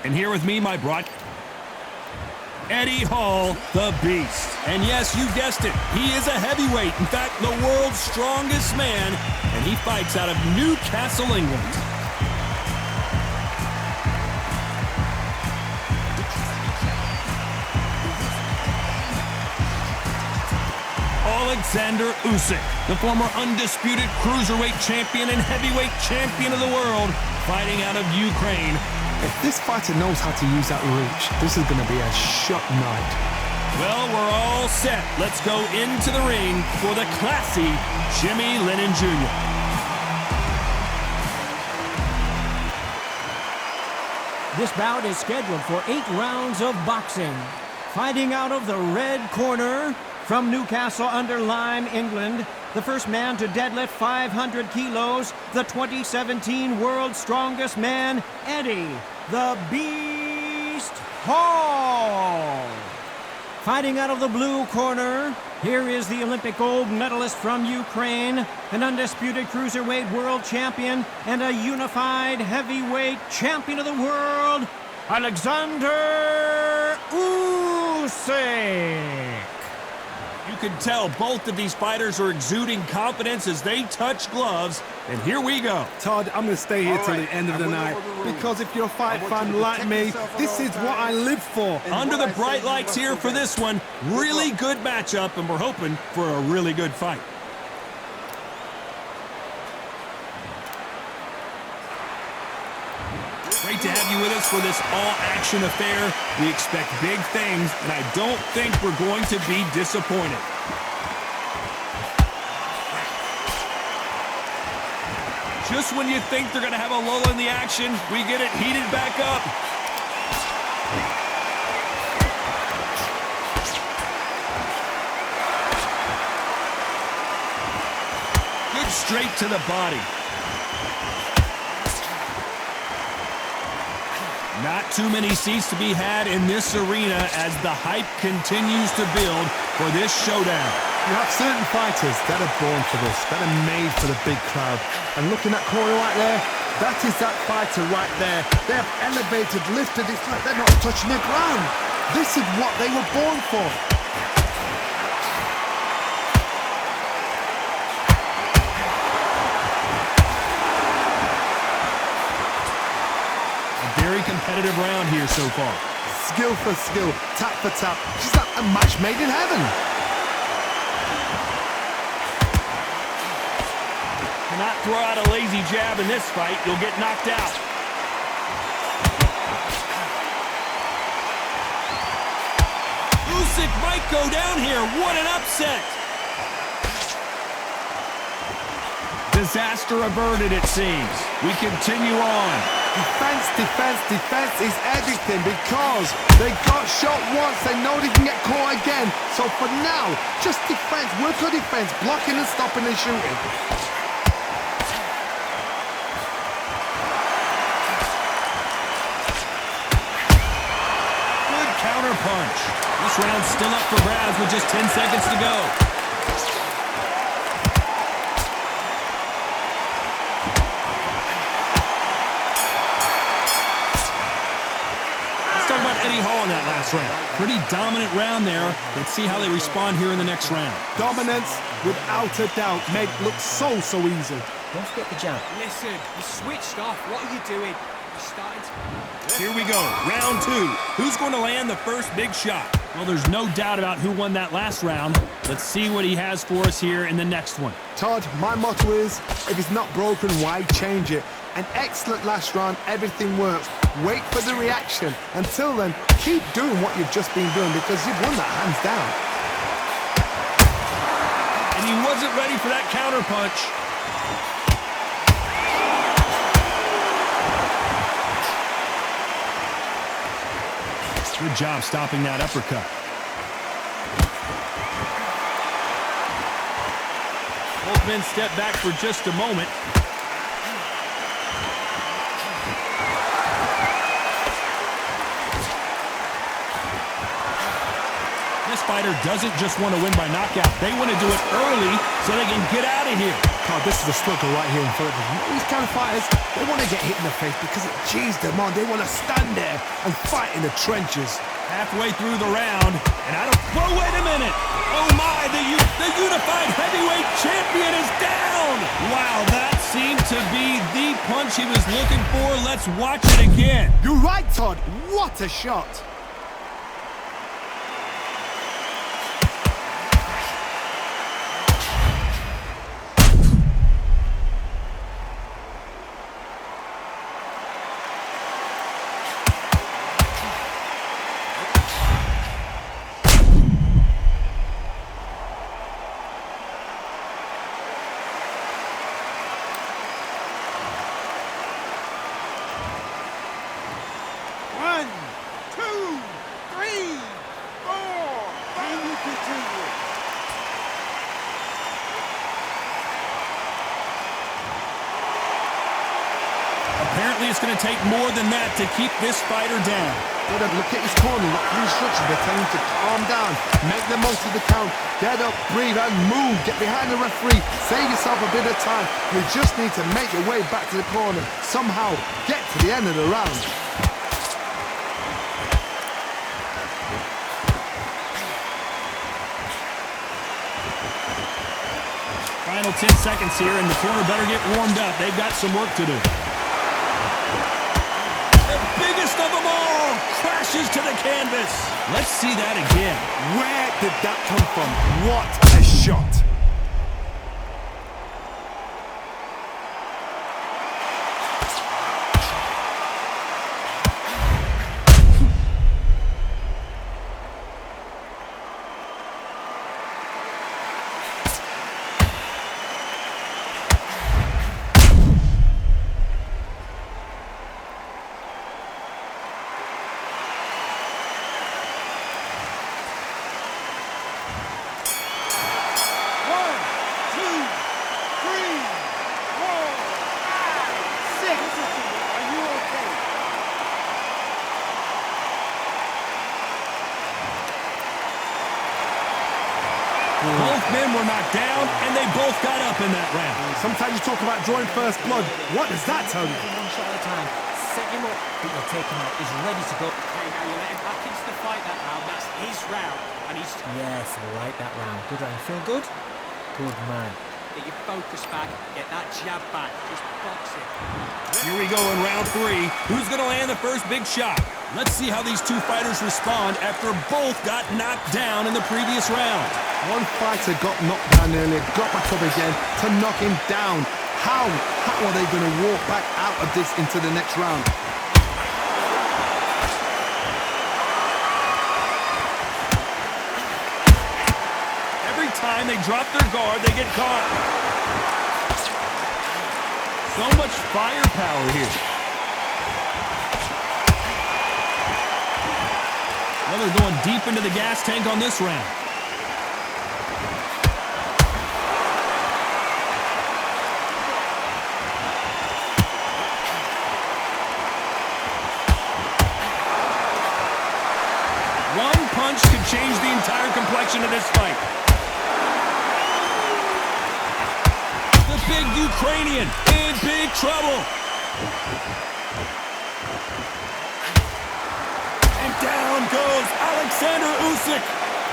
And here with me, my Eddie Hall, the Beast. And yes, you guessed it, he is a heavyweight. In fact, the world's strongest man, and he fights out of Newcastle, England. Alexander Usyk, the former undisputed cruiserweight champion and heavyweight champion of the world, fighting out of Ukraine. If this fighter knows how to use that reach, this is going to be a shot night. Well, we're all set. Let's go into the ring for the classy Jimmy Lennon Jr. This bout is scheduled for 8 rounds of boxing. Fighting out of the red corner, from Newcastle under Lyme, England, the first man to deadlift 500 kilos, the 2017 World's Strongest Man, Eddie the Beast Hall. Fighting out of the blue corner, here is the Olympic gold medalist from Ukraine, an undisputed cruiserweight world champion, and a unified heavyweight champion of the world, Alexander Usyk. You can tell both of these fighters are exuding confidence as they touch gloves, and here we go. Todd, I'm going to stay here till the end of the night, because if you're a fight fan like me, this is what I live for. Under the bright lights here for this one, really good matchup, and we're hoping for a really good fight. Great to have you with us for this all-action affair. We expect big things, and I don't think we're going to be disappointed. Just when you think they're going to have a lull in the action, we get it heated back up. Good straight to the body. Not too many seats to be had in this arena as the hype continues to build for this showdown. You have certain fighters that are born for this, that are made for the big crowd. And looking at Corey right there, that is that fighter right there. They have elevated, lifted, it's like they're not touching the ground. This is what they were born for. Very competitive round here so far. Skill for skill, tap for tap. She's like a match made in heaven. Cannot throw out a lazy jab in this fight. You'll get knocked out. Usyk might go down here. What an upset. Disaster averted, it seems. We continue on. Defense, defense, defense is everything because they got shot once. They know they can get caught again. So for now, just defense, work on defense, blocking and stopping and shooting. Good counter punch. This round's still up for grabs with just 10 seconds to go. Eddie Hall in that last round. Pretty dominant round there. Let's see how they respond here in the next round. Dominance, without a doubt, make look so easy. Don't forget the jab. Listen, you switched off. What are you doing? You're starting to... Here we go, round 2. Who's going to land the first big shot? Well, there's no doubt about who won that last round. Let's see what he has for us here in the next one. Todd, my motto is, if it's not broken, why change it? An excellent last round, everything works. Wait for the reaction. Until then, keep doing what you've just been doing because you've won that hands down. And he wasn't ready for that counter punch. Good job stopping that uppercut. Both men step back for just a moment. This fighter doesn't just want to win by knockout. They want to do it early so they can get out of here. God, this is a struggle right here in front of them. These kind of fighters, they want to get hit in the face because it cheers them on. They want to stand there and fight in the trenches. Halfway through the round, and I don't... Whoa, wait a minute! Oh my, the unified heavyweight champion is down! Wow, that seemed to be the punch he was looking for. Let's watch it again. You're right, Todd. What a shot. Apparently it's going to take more than that to keep this fighter down. Look at his corner, look at the instructions. They're telling him to calm down, make the most of the count, get up, breathe and move, get behind the referee, save yourself a bit of time. You just need to make your way back to the corner, somehow get to the end of the round. Final 10 seconds here, and the corner better get warmed up. They've got some work to do. The biggest of them all crashes to the canvas. Let's see that again. Where did that come from? What a shot. Both men were knocked down, and they both got up in that round. Sometimes you talk about drawing first blood. What does that tell you? One shot at a time. Set him up, but you'll take him out. He's ready to go. Okay, now you let him back into the fight that round. That's his round. And he's... Yes, I like that round. Good round. Feel good? Good man. Get your focus back. Get that jab back. Just box it. Here we go in round 3. Who's going to land the first big shot? Let's see how these two fighters respond after both got knocked down in the previous round. One fighter got knocked down earlier, got back up again to knock him down. How are they going to walk back out of this into the next round? Every time they drop their guard, they get caught. So much firepower here. Well, they're going deep into the gas tank on this round. One punch could change the entire complexion of this fight. The big Ukrainian in big trouble. And down goes Alexander Usyk.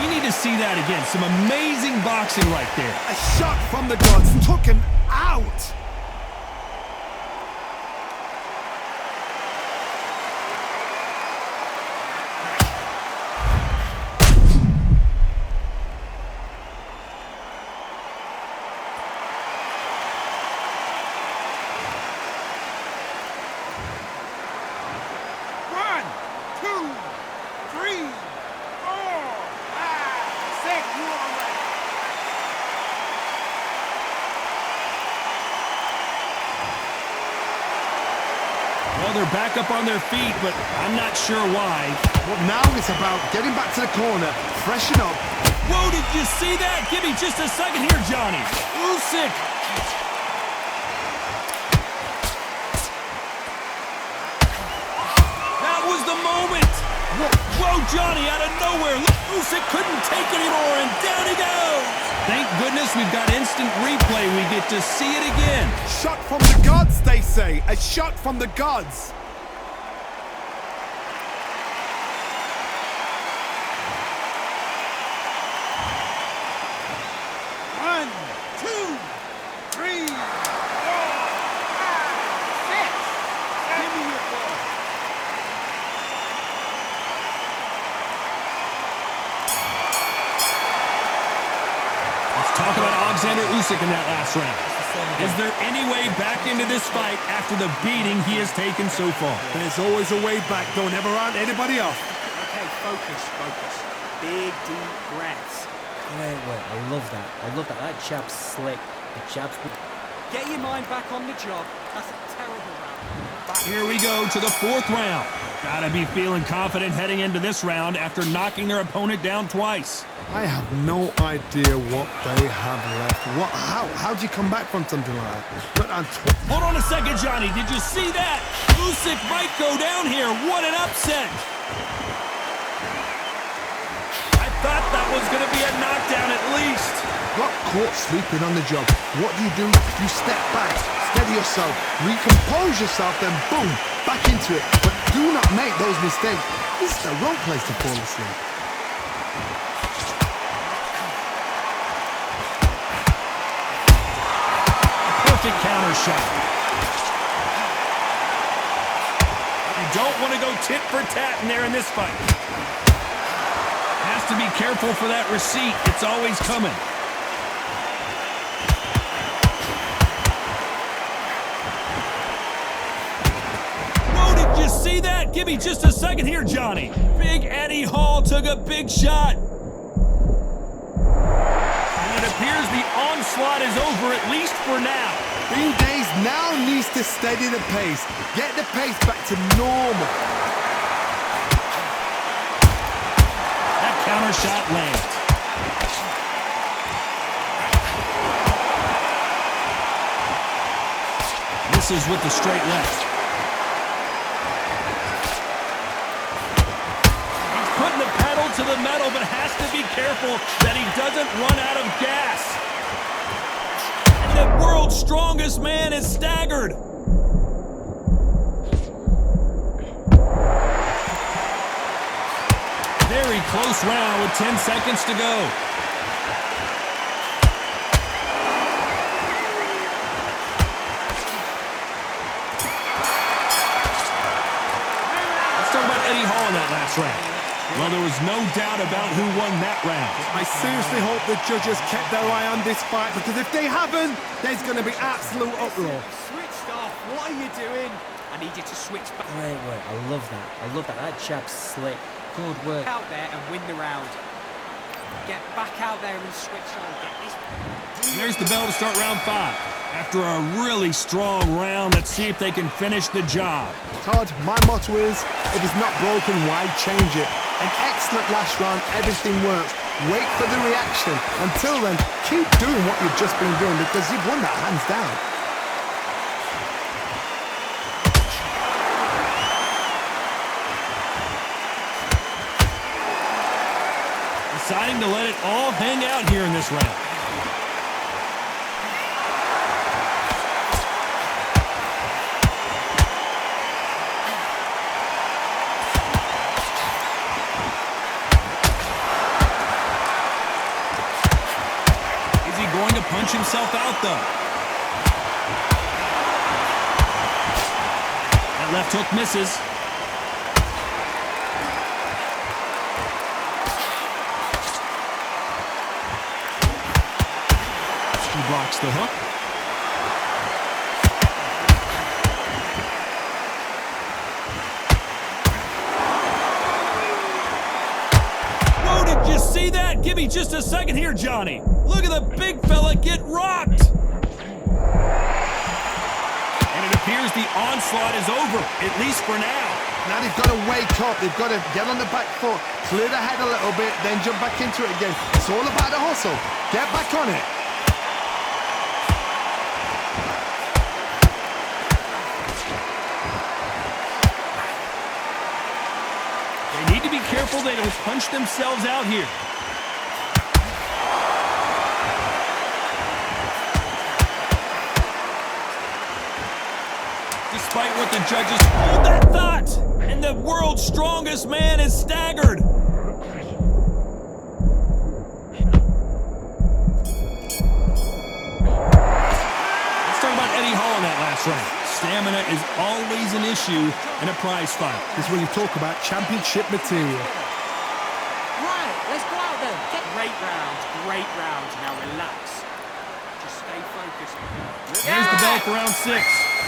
We need to see that again. Some amazing boxing right there. A shot from the gods took him out. Well, they're back up on their feet, but I'm not sure why. Well, now it's about getting back to the corner, freshen up. Whoa, did you see that? Give me just a second here, Johnny. Usyk. That was the moment. Whoa, Johnny, out of nowhere. Look, Usyk couldn't take anymore, and down he goes. Thank goodness we've got instant replay. We get to see it again. Shot from the gods, they say. A shot from the gods. One, two, three, four, five, six. Give me your ball. Let's talk about Alexander Usyk in that last round. Is there any way back into this fight after the beating he has taken so far? There's always a way back. Don't ever round anybody off. Okay, focus. Big, deep breaths. Wait, I love that. That jab's slick. The jab's good. Get your mind back on the job. That's a terrible round. Here we go to the fourth round. Gotta be feeling confident heading into this round after knocking their opponent down twice. I have no idea what they have left. How do you come back from something like that? But hold on a second, Johnny. Did you see that? Usyk might go down here. What an upset. I thought that was going to be a knockdown at least. Got caught sleeping on the job. What do? You step back, steady yourself, recompose yourself, then boom, back into it. But do not make those mistakes. This is the wrong place to fall asleep. Perfect counter shot. You don't want to go tit for tat in there in this fight. Has to be careful for that receipt. It's always coming. Whoa, did you see that? Give me just a second here, Johnny. Big Eddie Hall took a big shot. And it appears the onslaught is over, at least for now. Bing Days now needs to steady the pace. Get the pace back to normal. That counter shot lands. Misses with the straight left. He's putting the pedal to the metal, but has to be careful that he doesn't run out of gas. The world's strongest man is staggered. Very close round with 10 seconds to go. Let's talk about Eddie Hall in that last round. Well, there was no doubt about who won that round. I seriously hope the judges kept their eye on this fight, because if they haven't, there's going to be absolute uproar. Switched off. What are you doing? I need you to switch back. Wait, I love that. That jab's slick. Good work. Out there and win the round. Get back out there and switch on. Get this. There's the bell to start round 5. After a really strong round, let's see if they can finish the job. Todd, my motto is, if it's not broken, why change it? An excellent last round, everything works. Wait for the reaction. Until then, keep doing what you've just been doing, because you've won that hands down. Deciding to let it all hang out here in this round. Going to punch himself out, though. That left hook misses. He blocks the hook. Whoa, did you see that? Give me just a second here, Johnny. Look at the big fella get rocked. And it appears the onslaught is over, at least for now. Now they've got to wake up. They've got to get on the back foot, clear the head a little bit, then jump back into it again. It's all about the hustle. Get back on it. They need to be careful they don't punch themselves out here. despite what the judges... Hold that thought! And the world's strongest man is staggered. Let's talk about Eddie Hall in that last round. Stamina is always an issue in a prize fight. This is when you talk about championship material. Right, let's go out then. Great round, great round. Now relax. Just stay focused. Here's the bell for round 6.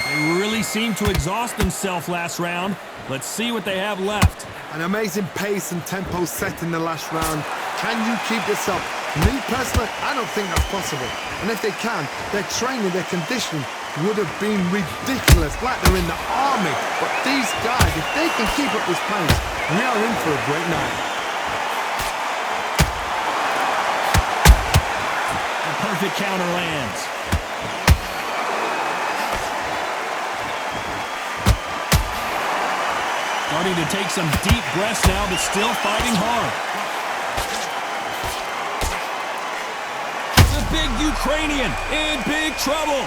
They really seemed to exhaust themselves last round. Let's see what they have left. An amazing pace and tempo set in the last round. Can you keep this up? Me personally, I don't think that's possible. And if they can, their training, their conditioning would have been ridiculous, like they're in the army. But these guys, if they can keep up this pace, we are in for a great night. A perfect counter lands. Starting to take some deep breaths now, but still fighting hard. The big Ukrainian in big trouble.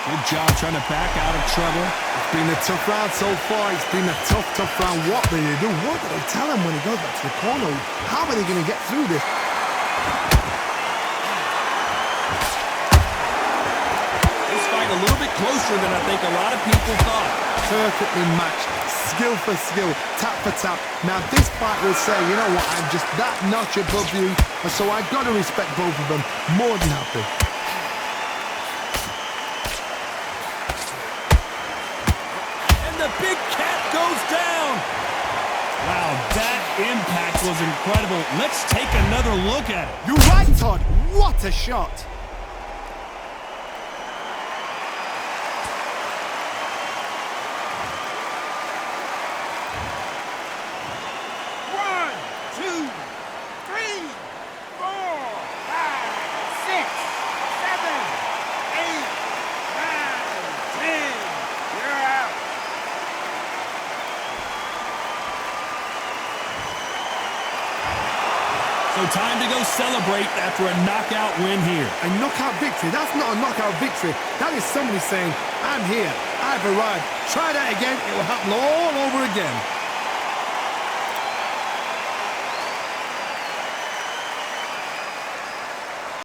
Good job trying to back out of trouble. It's been a tough round so far. It's been a tough round. What do they do? What do they tell him when he goes back to the corner? How are they going to get through this? This fight a little bit closer than I think a lot of people thought. Perfectly matched, skill for skill, tap for tap. Now this fight will say, you know what, I'm just that notch above you, and so I've got to respect both of them. More than happy. And the big cat goes down. Wow, that impact was incredible. Let's take another look at it. You're right, Todd. What a shot. So time to go celebrate after a knockout win here. A knockout victory? That's not a knockout victory. That is somebody saying, I'm here, I've arrived. Try that again, it will happen all over again.